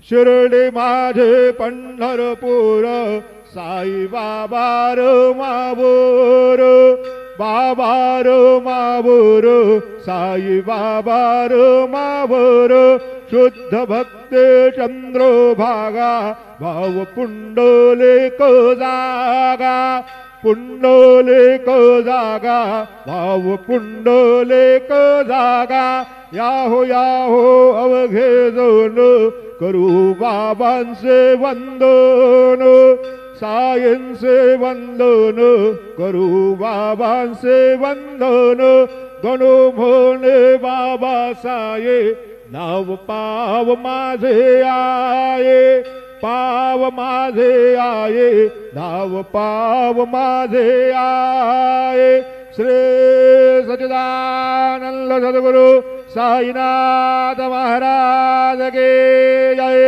शिर्डी माझे पंढरपूर साई बाबा र मावोर बाबा र मावोर साई बाबा र मावोर शुद्ध भक्ते चंद्रभागा भाव पुंडलिक जागा पुंडलिक जागा भाव पुंडलिक जागा याहो अवघे जण करू बाबांचे वंदन सायंचे वंदन करू बाबांचे वंदन गणो म्हणे बाबा साये नाव पाव माझे आये पाव माझे आये नाव पाव माझे आये श्री सच्चिदानंद सद्गुरु साईनाथ महाराज के जय।